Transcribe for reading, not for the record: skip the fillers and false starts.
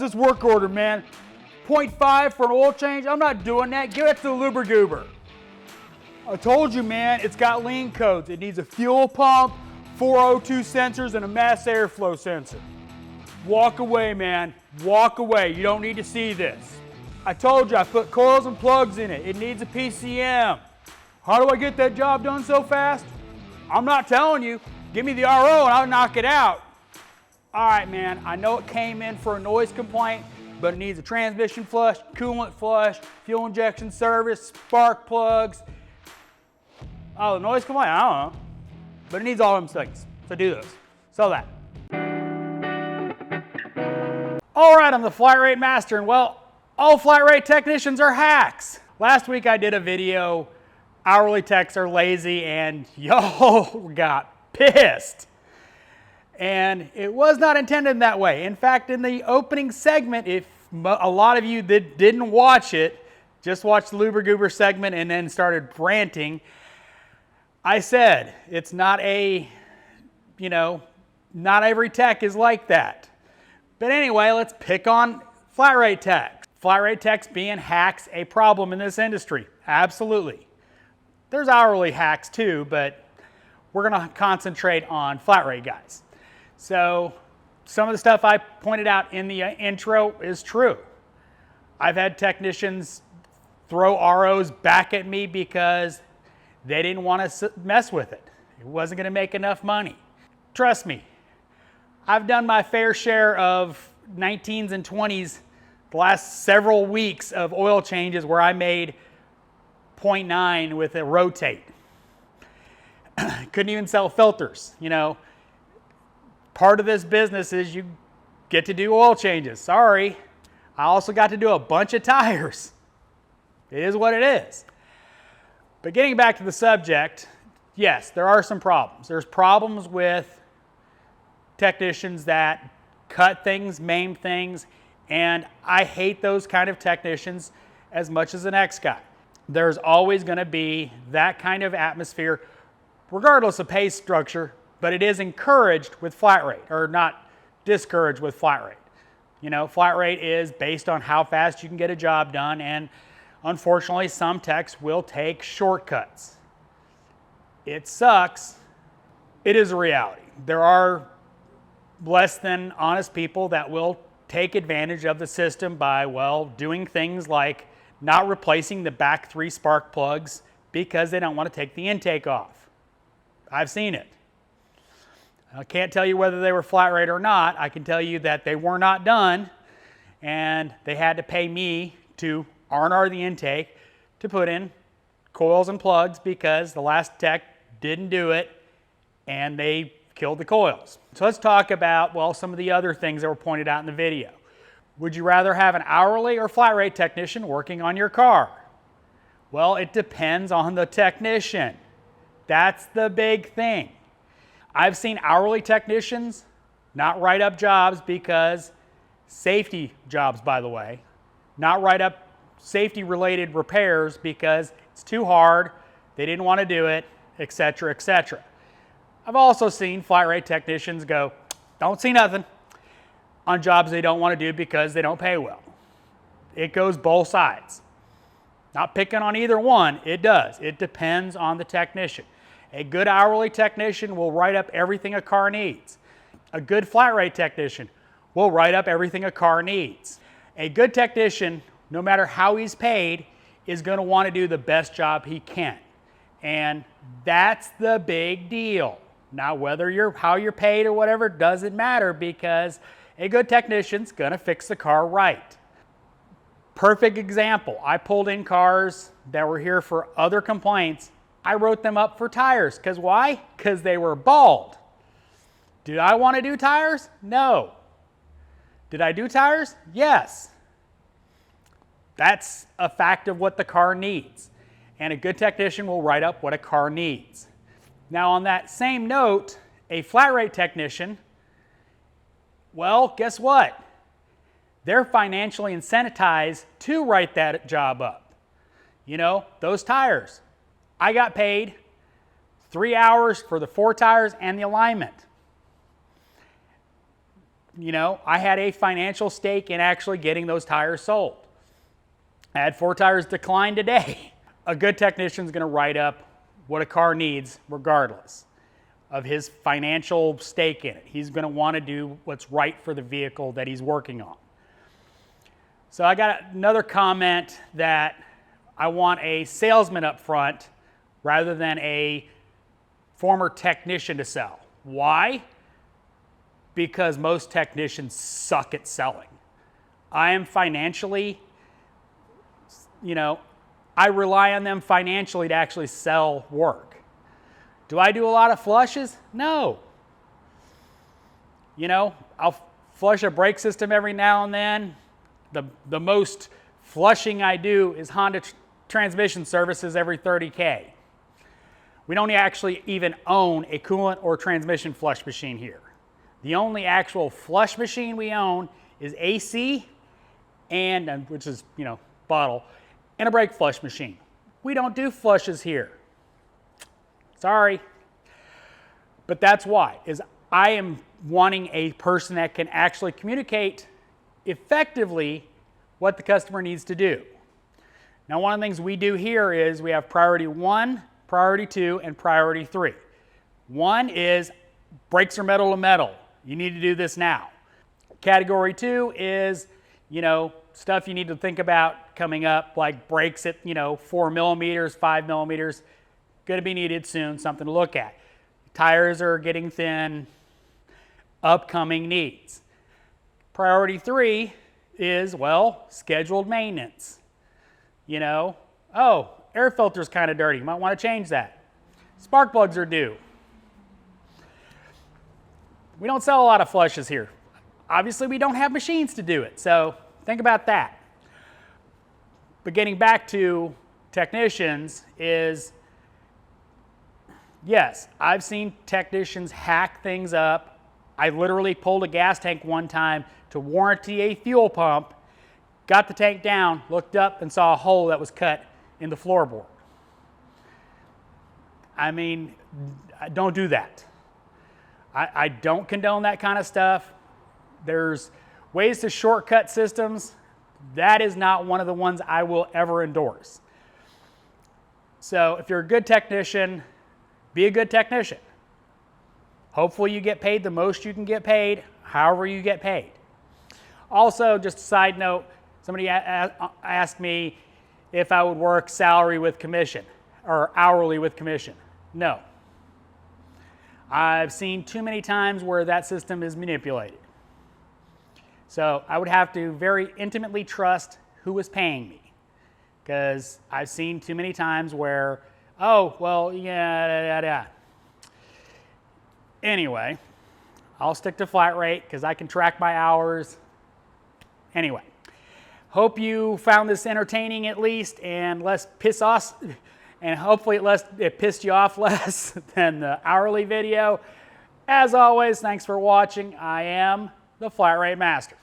this work order, man? 0.5 for an oil change? I'm not doing that. Give it to the Luber-Goober. I told you, man, it's got lean codes. It needs a fuel pump, 402 sensors, and a mass airflow sensor. Walk away, man. Walk away. You don't need to see this. I told you I put coils and plugs in it. It needs a PCM. How do I get that job done so fast? I'm not telling you. Give me the RO and I'll knock it out. All right, man, I know it came in for a noise complaint, but it needs a transmission flush, coolant flush, fuel injection service, spark plugs. Oh, the noise complaint? I don't know. But it needs all them things. So do this. So that. All right, I'm the Flat Rate Master, and well, all flat rate technicians are hacks. Last week I did a video, hourly techs are lazy, and y'all got pissed. And it was not intended that way. In fact, in the opening segment, if a lot of you that didn't watch it, just watched the Luber-Goober segment and then started ranting, I said, it's not not every tech is like that. But anyway, let's pick on flat rate techs. Flat rate techs being hacks a problem in this industry? Absolutely. There's hourly hacks too, but we're going to concentrate on flat rate guys. So some of the stuff I pointed out in the intro is true. I've had technicians throw ROs back at me because they didn't want to mess with it. It wasn't going to make enough money. Trust me, I've done my fair share of 19s and 20s the last several weeks of oil changes where I made 0.9 with a rotate. Couldn't even sell filters, Part of this business is you get to do oil changes. Sorry. I also got to do a bunch of tires. It is what it is. But getting back to the subject, yes, there are some problems. There's problems with technicians that cut things, maim things, and I hate those kind of technicians as much as the next guy. There's always going to be that kind of atmosphere, regardless of pay structure, but it is encouraged with flat rate, or not discouraged with flat rate. Flat rate is based on how fast you can get a job done, and unfortunately, some techs will take shortcuts. It sucks. It is a reality. There are less than honest people that will take advantage of the system by, doing things like not replacing the back 3 spark plugs because they don't want to take the intake off. I've seen it. I can't tell you whether they were flat rate or not. I can tell you that they were not done, and they had to pay me to R&R the intake to put in coils and plugs because the last tech didn't do it, and they killed the coils. So let's talk about, some of the other things that were pointed out in the video. Would you rather have an hourly or flat rate technician working on your car? Well, it depends on the technician. That's the big thing. I've seen hourly technicians not write up jobs because safety jobs, by the way, not write up safety related repairs because it's too hard, they didn't want to do it, etc., etc. I've also seen flat rate technicians go, don't see nothing, on jobs they don't want to do because they don't pay well. It goes both sides. Not picking on either one, it does. It depends on the technician. A good hourly technician will write up everything a car needs. A good flat rate technician will write up everything a car needs. A good technician, no matter how he's paid, is going to want to do the best job he can. And that's the big deal. Now, how you're paid or whatever doesn't matter because a good technician's going to fix the car right. Perfect example. I pulled in cars that were here for other complaints. I wrote them up for tires. Because why? Because they were bald. Did I want to do tires? No. Did I do tires? Yes. That's a fact of what the car needs. And a good technician will write up what a car needs. Now, on that same note, a flat rate technician, guess what? They're financially incentivized to write that job up. Those tires. I got paid 3 hours for the 4 tires and the alignment. I had a financial stake in actually getting those tires sold. I had 4 tires decline today. A good technician is going to write up what a car needs regardless of his financial stake in it. He's going to want to do what's right for the vehicle that he's working on. So I got another comment that I want a salesman up front rather than a former technician to sell. Why? Because most technicians suck at selling. I am financially, I rely on them financially to actually sell work. Do I do a lot of flushes? No. I'll flush a brake system every now and then. The most flushing I do is Honda transmission services every 30K. We don't actually even own a coolant or transmission flush machine here. The only actual flush machine we own is AC, which is, bottle, and a brake flush machine. We don't do flushes here. Sorry. But that's why, is I am wanting a person that can actually communicate effectively what the customer needs to do. Now, one of the things we do here is we have priority 1, priority 2, and priority 3. 1 is brakes are metal to metal. You need to do this now. Category 2 is, stuff you need to think about coming up, like brakes at, 4 millimeters, 5 millimeters. Going to be needed soon, something to look at. Tires are getting thin, upcoming needs. Priority 3 is, scheduled maintenance. Air filter's kind of dirty. You might want to change that. Spark plugs are due. We don't sell a lot of flushes here. Obviously, we don't have machines to do it, so think about that. But getting back to technicians is, yes, I've seen technicians hack things up. I literally pulled a gas tank one time to warranty a fuel pump, got the tank down, looked up, and saw a hole that was cut in the floorboard. Don't do that. I don't condone that kind of stuff. There's ways to shortcut systems. That is not one of the ones I will ever endorse. So if you're a good technician, be a good technician. Hopefully you get paid the most you can get paid, however you get paid. Also, just a side note, somebody asked me if I would work salary with commission or hourly with commission. No. I've seen too many times where that system is manipulated. So I would have to very intimately trust who was paying me, because I've seen too many times where, Anyway, I'll stick to flat rate because I can track my hours. Anyway, hope you found this entertaining at least, and less piss off, and hopefully it pissed you off less than the hourly video. As always, thanks for watching. I am the Flat Rate Master.